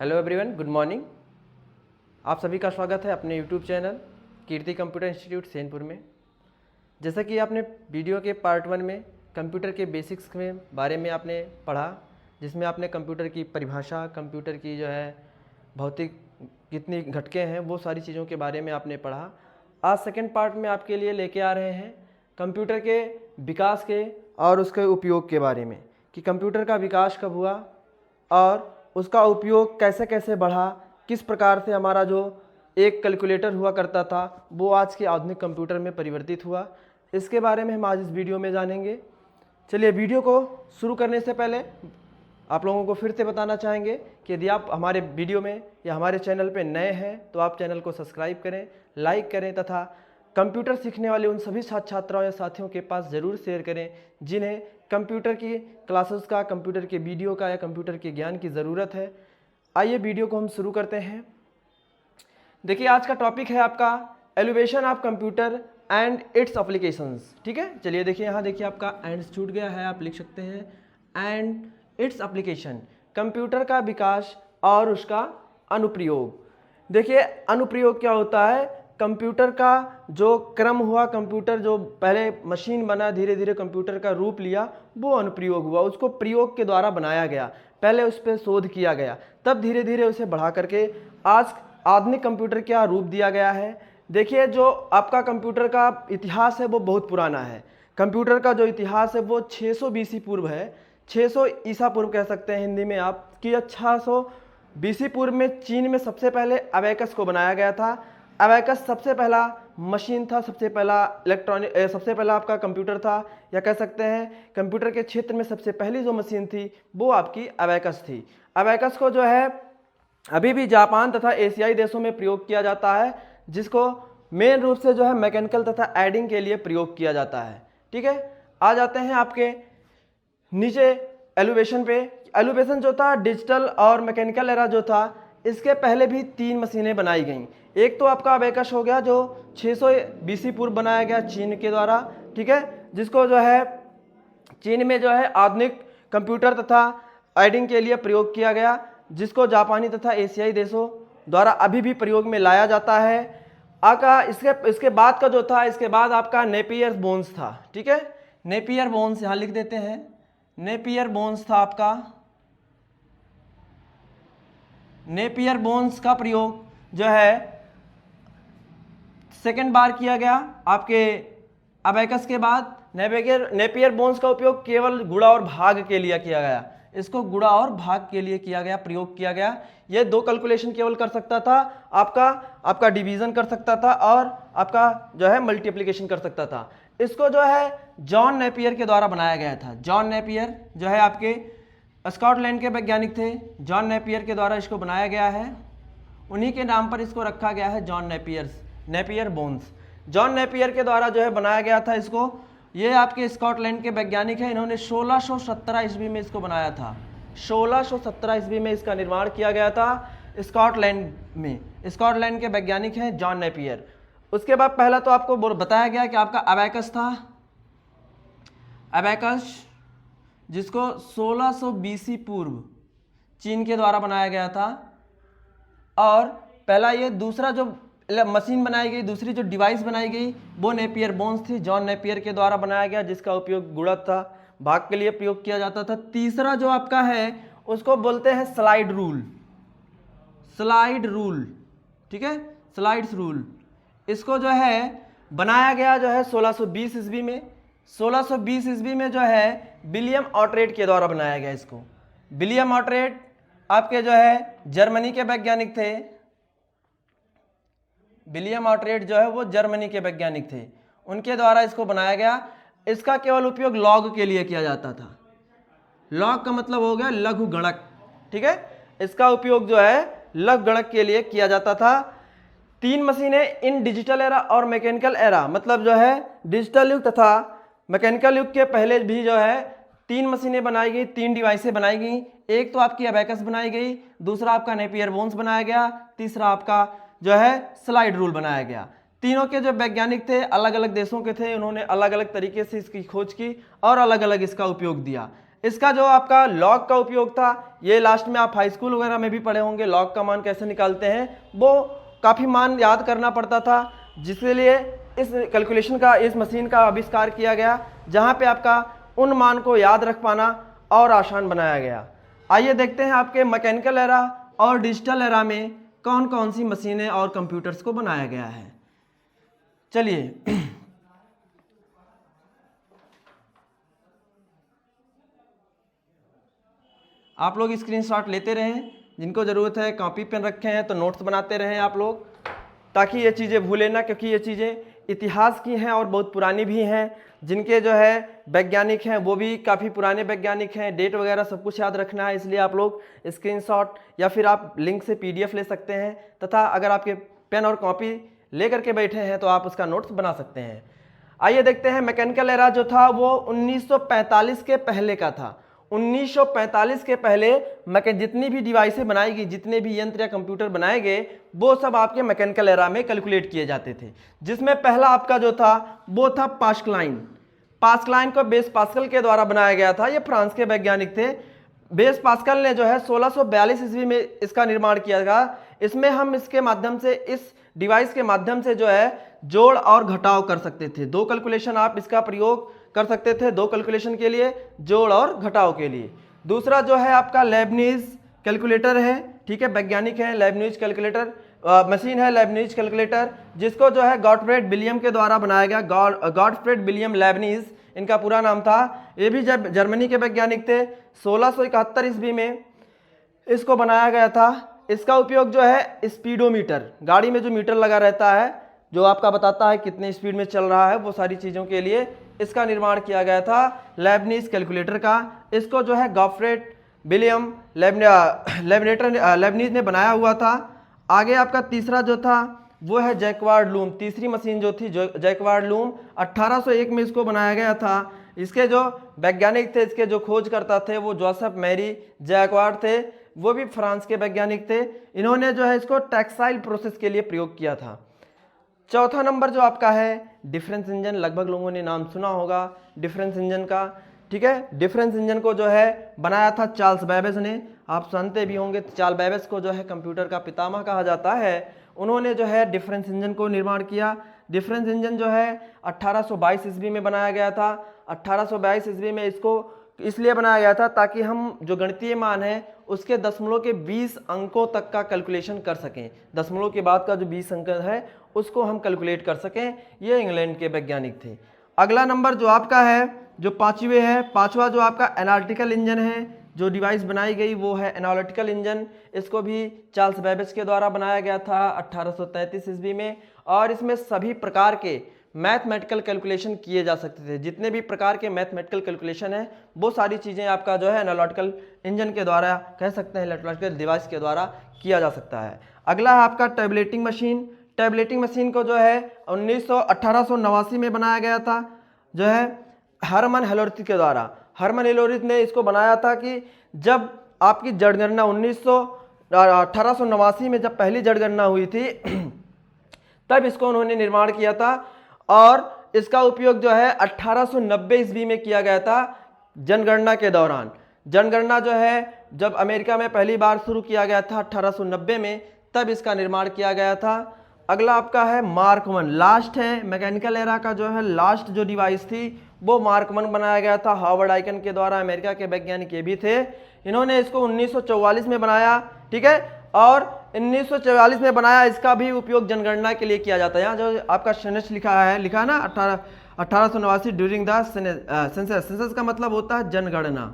Hello everyone, good morning. आप सभी का स्वागत है अपने यूट्यूब चैनल कीर्ति कंप्यूटर इंस्टीट्यूट सैनपुर में। जैसा कि आपने वीडियो के पार्ट 1 में कंप्यूटर के बेसिक्स के बारे में आपने पढ़ा, जिसमें आपने कंप्यूटर की परिभाषा, कंप्यूटर की जो है भौतिक कितनी घटकें हैं, वो सारी चीज़ों के बारे में आपने पढ़ा। आज सेकंड पार्ट में आपके लिए लेके आ रहे हैं कंप्यूटर के विकास के और उसके उपयोग के बारे में, कि कंप्यूटर का विकास कब हुआ और उसका उपयोग कैसे कैसे बढ़ा, किस प्रकार से हमारा जो एक कैलकुलेटर हुआ करता था वो आज के आधुनिक कंप्यूटर में परिवर्तित हुआ। इसके बारे में हम आज इस वीडियो में जानेंगे। चलिए, वीडियो को शुरू करने से पहले आप लोगों को फिर से बताना चाहेंगे कि यदि आप हमारे वीडियो में या हमारे चैनल पे नए हैं तो आप चैनल को सब्सक्राइब करें, लाइक करें तथा कंप्यूटर सीखने वाले उन सभी छात्राओं या साथियों के पास ज़रूर शेयर करें जिन्हें कंप्यूटर की क्लासेस का, कंप्यूटर के वीडियो का या कंप्यूटर के ज्ञान की ज़रूरत है। आइए वीडियो को हम शुरू करते हैं। देखिए, आज का टॉपिक है आपका elevation of computer and it's applications. ठीक है, चलिए देखिए, यहाँ देखिए आपका एंड छूट गया है, आप लिख सकते हैं एंड इट्स एप्लीकेशन, कंप्यूटर का विकास और उसका अनुप्रयोग। देखिए, अनुप्रयोग क्या होता है? कंप्यूटर का जो क्रम हुआ, कंप्यूटर जो पहले मशीन बना, धीरे धीरे कंप्यूटर का रूप लिया, वो अनुप्रयोग हुआ। उसको प्रयोग के द्वारा बनाया गया, पहले उस पर शोध किया गया, तब धीरे धीरे उसे बढ़ा करके आज आधुनिक कंप्यूटर क्या रूप दिया गया है। देखिए, जो आपका कंप्यूटर का इतिहास है वो बहुत पुराना है। कंप्यूटर का जो इतिहास है वो 600 बीसी पूर्व है, 600 ईसा पूर्व कह सकते हैं हिंदी में आप, कि 600 बीसी पूर्व में चीन में सबसे पहले अबेकस को बनाया गया था। अबेकस सबसे पहला मशीन था, सबसे पहला इलेक्ट्रॉनिक, सबसे पहला आपका कंप्यूटर था, या कह सकते हैं कंप्यूटर के क्षेत्र में सबसे पहली जो मशीन थी वो आपकी अबेकस थी। अबेकस को जो है अभी भी जापान तथा एशियाई देशों में प्रयोग किया जाता है, जिसको मेन रूप से जो है मैकेनिकल तथा एडिंग के लिए प्रयोग किया जाता है। ठीक है, आ जाते हैं आपके नीचे एलिवेशन पे। एलिवेशन जो था डिजिटल और मैकेनिकल एरा जो था, इसके पहले भी 3 मशीनें बनाई गईं। एक तो आपका अबेकस हो गया जो 600 बीसी पूर्व बनाया गया चीन के द्वारा। ठीक है, जिसको जो है चीन में जो है आधुनिक कंप्यूटर तथा एडिंग के लिए प्रयोग किया गया, जिसको जापानी तथा एशियाई देशों द्वारा अभी भी प्रयोग में लाया जाता है। आपका इसके बाद का जो था, इसके बाद आपका नेपियर बोन्स था। ठीक है, नेपियर बोन्स यहाँ लिख देते हैं, नेपियर बोन्स था आपका। नेपियर बोन्स का प्रयोग जो है सेकेंड बार किया गया आपके अबेकस के बाद। नेपियर बोन्स का उपयोग केवल गुणा और भाग के लिए किया गया, इसको गुणा और भाग के लिए किया गया, प्रयोग किया गया। ये 2 कैलकुलेशन केवल कर सकता था, आपका डिवीजन कर सकता था और आपका जो है मल्टीप्लिकेशन कर सकता था। इसको जो है जॉन नेपियर के द्वारा बनाया गया था। जॉन नेपियर जो है आपके स्कॉटलैंड के वैज्ञानिक थे, जॉन नेपियर के द्वारा इसको बनाया गया है। उन्हीं के नाम पर इसको रखा गया है John Napier bones. John Napier के द्वारा जो है बनाया गया था इसको। ये आपके स्कॉटलैंड के वैज्ञानिक हैं, इन्होंने 1617 ईस्वी में इसको बनाया था। 1617 ईस्वी में इसका निर्माण किया गया था स्कॉटलैंड में। स्कॉटलैंड के वैज्ञानिक हैं जॉन नेपियर। उसके बाद पहला तो आपको बताया गया कि आपका अबेकस था, अबेकस जिसको 1600 बीसी पूर्व चीन के द्वारा बनाया गया था। और पहला ये, दूसरा जो मशीन बनाई गई, दूसरी जो डिवाइस बनाई गई वो नेपियर बोन्स थी, जॉन नेपियर के द्वारा बनाया गया, जिसका उपयोग गुणा तथा भाग के लिए प्रयोग किया जाता था। तीसरा जो आपका है उसको बोलते हैं स्लाइड रूल, स्लाइड रूल। ठीक है, स्लाइड्स रूल। इसको जो है बनाया गया जो है 1620 ईस्वी में। 1620 ईस्वी में जो है विलियम ऑटरेट के द्वारा बनाया गया इसको। विलियम ऑटरेट आपके जो है जर्मनी के वैज्ञानिक थे। विलियम ऑटरेट जो है वो जर्मनी के वैज्ञानिक थे, उनके द्वारा इसको बनाया गया। इसका केवल उपयोग लॉग के लिए किया जाता था। लॉग का मतलब हो गया लघु गणक। ठीक है, इसका उपयोग जो है लघु गणक के लिए किया जाता था। 3 मशीनें इन डिजिटल एरा और मैकेनिकल एरा, मतलब जो है डिजिटल युग तथा मैकेनिकल युग के पहले भी जो है 3 मशीनें बनाई गई, 3 डिवाइसें बनाई गई। एक तो आपकी अबेकस बनाई गई, दूसरा आपका नेपियर बोन्स बनाया गया, तीसरा आपका जो है स्लाइड रूल बनाया गया। तीनों के जो वैज्ञानिक थे अलग अलग देशों के थे, उन्होंने अलग अलग तरीके से इसकी खोज की और अलग अलग इसका उपयोग दिया। इसका जो आपका लॉग का उपयोग था, ये लास्ट में आप हाई स्कूल वगैरह में भी पढ़े होंगे, लॉग का मान कैसे निकालते हैं, वो काफ़ी मान याद करना पड़ता था, जिसके लिए इस कैलकुलेशन का, इस मशीन का आविष्कार किया गया, जहाँ पे आपका उन मान को याद रख पाना और आसान बनाया गया। आइए देखते हैं आपके मैकेनिकल एरा और डिजिटल एरा में कौन कौन सी मशीनें और कंप्यूटर्स को बनाया गया है। चलिए आप लोग स्क्रीनशॉट लेते रहें, जिनको ज़रूरत है कॉपी पेन रखे हैं तो नोट्स बनाते रहें आप लोग, ताकि ये चीज़ें भूलें ना, क्योंकि ये चीज़ें इतिहास की हैं और बहुत पुरानी भी हैं। जिनके जो है वैज्ञानिक हैं वो भी काफ़ी पुराने वैज्ञानिक हैं, डेट वगैरह सब कुछ याद रखना है, इसलिए आप लोग स्क्रीनशॉट या फिर आप लिंक से PDF ले सकते हैं, तथा अगर आपके पेन और कॉपी ले करके बैठे हैं तो आप उसका नोट्स बना सकते हैं। आइए देखते हैं मैकेनिकल एरा जो था वो 1945 के पहले का था। 1945 के पहले जितनी भी डिवाइसें बनाई गई, जितने भी यंत्र या कंप्यूटर बनाए गए, वो सब आपके मैकेनिकल एरा में कैलकुलेट किए जाते थे। जिसमें पहला आपका जो था वो था पास्कलाइन। पास्कलाइन को बेस पास्कल के द्वारा बनाया गया था, ये फ्रांस के वैज्ञानिक थे। बेस पास्कल ने जो है 1642 ईस्वी में इसका निर्माण किया गया। इसमें हम इसके माध्यम से, इस डिवाइस के माध्यम से जो है जोड़ और घटाव कर सकते थे। दो कैलकुलेशन आप इसका प्रयोग कर सकते थे, दो कैलकुलेशन के लिए, जोड़ और घटाव के लिए। दूसरा जो है आपका लेबनीज कैलकुलेटर है, ठीक है, वैज्ञानिक है, लेबनीज कैलकुलेटर मशीन है, लेबनीज कैलकुलेटर, जिसको जो है गॉटफ्रेड विलियम के द्वारा बनाया गया। गॉटफ्रेड विलियम लेबनीज इनका पूरा नाम था। ये भी जब जर्मनी के वैज्ञानिक थे। 1671 ईस्वी में इसको बनाया गया था। इसका उपयोग जो है स्पीडोमीटर, गाड़ी में जो मीटर लगा रहता है जो आपका बताता है कितने स्पीड में चल रहा है, वो सारी चीज़ों के लिए इसका निर्माण किया गया था, लेबनीज कैलकुलेटर का। इसको जो है गॉटफ्रेड विलियम लेबनीज ने बनाया हुआ था। आगे आपका तीसरा जो था वो है जैकवार्ड लूम। तीसरी मशीन जो थी जैकवार्ड लूम, 1801 में इसको बनाया गया था। इसके जो वैज्ञानिक थे, इसके जो खोजकर्ता थे वो जोसेफ मैरी जैकवार्ड थे, वो भी फ्रांस के वैज्ञानिक थे। इन्होंने जो है इसको टेक्सटाइल प्रोसेस के लिए प्रयोग किया था। चौथा नंबर जो आपका है डिफरेंस इंजन, लगभग लोगों ने नाम सुना होगा डिफरेंस इंजन का, ठीक है। डिफरेंस इंजन को जो है बनाया था चार्ल्स बेबेज ने, आप जानते भी होंगे। चार्ल्स बेबेज को जो है कंप्यूटर का पितामह कहा जाता है। उन्होंने जो है डिफरेंस इंजन को निर्माण किया। डिफरेंस इंजन जो है 1822 ईस्वी में बनाया गया था। 1822 ईस्वी में इसको इसलिए बनाया गया था ताकि हम जो गणितीय मान है उसके दशमलव के 20 अंकों तक का कैलकुलेशन कर सकें। दशमलव के बाद का जो 20 अंक है उसको हम कैलकुलेट कर सकें। ये इंग्लैंड के वैज्ञानिक थे। अगला नंबर जो आपका है, जो पांचवा जो आपका एनालिटिकल इंजन है, जो डिवाइस बनाई गई वो है एनालिटिकल इंजन। इसको भी चार्ल्स बेबेज के द्वारा बनाया गया था 1833 ईस्वी में। और इसमें सभी प्रकार के मैथमेटिकल कैलकुलेशन किए जा सकते थे। जितने भी प्रकार के मैथमेटिकल कैलकुलेशन है वो सारी चीज़ें आपका जो है एनालिटिकल इंजन के द्वारा, कह सकते हैं एनालिटिकल डिवाइस के द्वारा किया जा सकता है। अगला है आपका टैबलेटिंग मशीन। टैबलेटिंग मशीन को जो है 1889 में बनाया गया था, जो है हरमन हेलोरिथ के द्वारा। हरमन हेलोरिथ ने इसको बनाया था कि जब आपकी जनगणना 1889 में जब पहली जनगणना हुई थी तब इसको उन्होंने निर्माण किया था। और इसका उपयोग जो है 1890 ईस्वी में किया गया था जनगणना के दौरान। जनगणना जो है जब अमेरिका में पहली बार शुरू किया गया था 1890 में, तब इसका निर्माण किया गया था। अगला आपका है मार्क 1, लास्ट है मैकेनिकल एरा का जो है लास्ट जो डिवाइस थी वो मार्क 1 बनाया गया था हार्वर्ड आइकन के द्वारा। अमेरिका के वैज्ञानिक ये भी थे। इन्होंने इसको 1944 में बनाया, ठीक है। और 1944 में बनाया। इसका भी उपयोग जनगणना के लिए किया जाता है। यहाँ जो आपका सेंस लिखा है ना 1889 ड्यूरिंग द सेंसस। सेंसस का मतलब होता है जनगणना।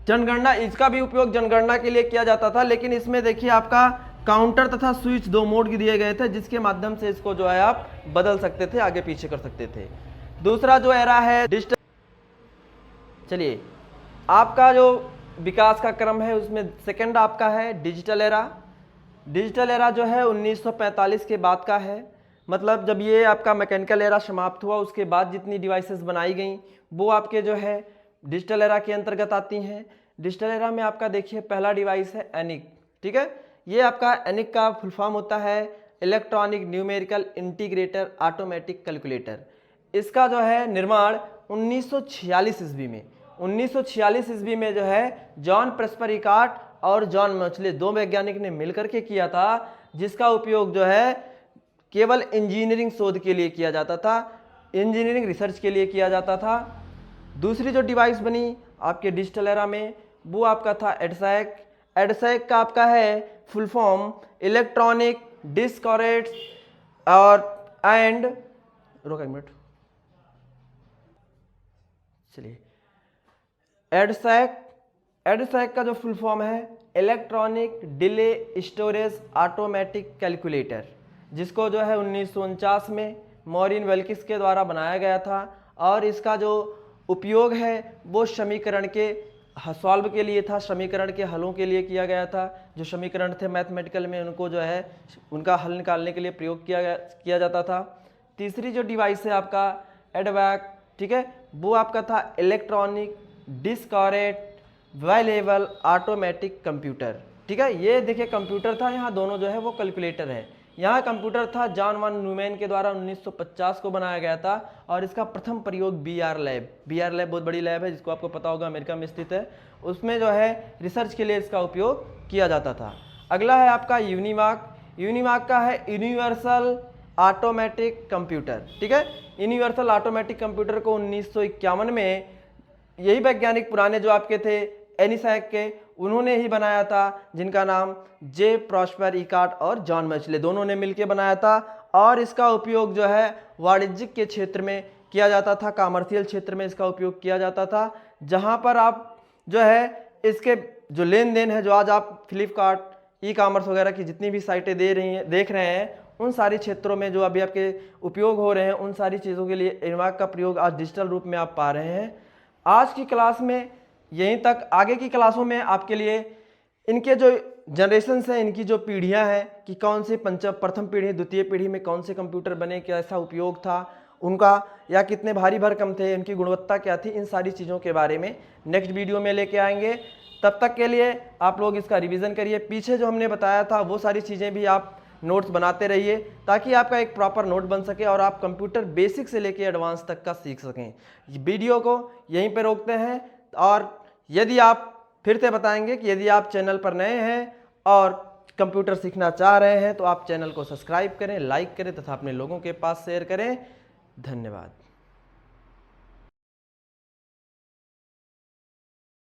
जनगणना, इसका भी उपयोग जनगणना के लिए किया जाता था। लेकिन इसमें देखिए आपका काउंटर तथा स्विच दो मोड दिए गए थे, जिसके माध्यम से इसको जो है आप बदल सकते थे, आगे पीछे कर सकते थे। दूसरा जो एरा है डिजिटल। चलिए, आपका जो विकास का क्रम है उसमें सेकंड आपका है डिजिटल एरा। डिजिटल एरा जो है 1945 के बाद का है। मतलब जब ये आपका मैकेनिकल एरा समाप्त हुआ उसके बाद जितनी डिवाइसेस बनाई गई वो आपके जो है डिजिटल एरा के अंतर्गत आती हैं। डिजिटल एरा में आपका देखिए पहला डिवाइस है एनिक, ठीक है। ये आपका एनिक का फुल फॉर्म होता है electronic numerical integrator automatic calculator. इसका जो है निर्माण 1946 ईस्वी में। 1946 ईस्वी में जो है जॉन प्रेस्पर इकार्ट और जॉन मैक्सवेल दो वैज्ञानिक ने मिलकर के किया था, जिसका उपयोग जो है केवल इंजीनियरिंग शोध के लिए किया जाता था, इंजीनियरिंग रिसर्च के लिए किया जाता था। दूसरी जो डिवाइस बनी आपके डिजिटल एरा में वो आपका था एडसैक। एडसैक का आपका है फुल फॉर्म इलेक्ट्रॉनिक डिस्क और एंड रोका एक मिनट, चलिए एडसैक का जो फुल फॉर्म है electronic delay storage automatic calculator, जिसको जो है 1949 में मॉरिन वेल्किस के द्वारा बनाया गया था। और इसका जो उपयोग है वो समीकरण के सॉल्व के लिए था, समीकरण के हलों के लिए किया गया था। जो समीकरण थे मैथमेटिकल में उनको जो है उनका हल निकालने के लिए प्रयोग किया जाता था। तीसरी जो डिवाइस है आपका एडवैक, ठीक है, वो आपका था इलेक्ट्रॉनिक डिस्कॉरेट वेरिएबल ऑटोमेटिक कंप्यूटर, ठीक है। ये देखिए कंप्यूटर था, यहाँ दोनों जो है वो कैलकुलेटर है। यहाँ कंप्यूटर था जॉन वन न्यूमैन के द्वारा 1950 को बनाया गया था और इसका प्रथम प्रयोग बीआर लैब बहुत बड़ी लैब है जिसको आपको पता होगा अमेरिका में स्थित है, उसमें जो है रिसर्च के लिए इसका उपयोग किया जाता था। अगला है आपका यूनिवाक का है यूनिवर्सल ऑटोमेटिक कंप्यूटर, ठीक है। यूनिवर्सल ऑटोमेटिक कंप्यूटर को 1951 में यही वैज्ञानिक पुराने जो आपके थे एनिसैक के, उन्होंने ही बनाया था, जिनका नाम जे प्रॉस्पर इकार्ट और जॉन मैक्सवेल दोनों ने मिलकर बनाया था। और इसका उपयोग जो है वाणिज्यिक के क्षेत्र में किया जाता था, कॉमर्शियल क्षेत्र में इसका उपयोग किया जाता था, जहां पर आप जो है इसके जो लेन देन है, जो आज आप फ्लिपकार्ट ई कॉमर्स वगैरह की जितनी भी साइटें देख रहे हैं, उन सारी क्षेत्रों में जो अभी आपके उपयोग हो रहे हैं, उन सारी चीज़ों के लिए यूनिवाक का प्रयोग आज डिजिटल रूप में आप पा रहे हैं। आज की क्लास में यहीं तक, आगे की क्लासों में आपके लिए इनके जो जनरेशन्स हैं, इनकी जो पीढ़ियां हैं कि कौन से प्रथम पीढ़ी द्वितीय पीढ़ी में कौन से कंप्यूटर बने, कैसा उपयोग था उनका, या कितने भारी भरकम थे, इनकी गुणवत्ता क्या थी, इन सारी चीज़ों के बारे में नेक्स्ट वीडियो में लेके आएंगे। तब तक के लिए आप लोग इसका रिवीजन करिए, पीछे जो हमने बताया था वो सारी चीज़ें भी आप नोट्स बनाते रहिए ताकि आपका एक प्रॉपर नोट बन सके और आप कंप्यूटर बेसिक से लेके एडवांस तक का सीख सकें। वीडियो को यहीं पे रोकते हैं और यदि आप फिर से बताएंगे कि यदि आप चैनल पर नए हैं और कंप्यूटर सीखना चाह रहे हैं तो आप चैनल को सब्सक्राइब करें, लाइक करें तथा अपने लोगों के पास शेयर करें। धन्यवाद।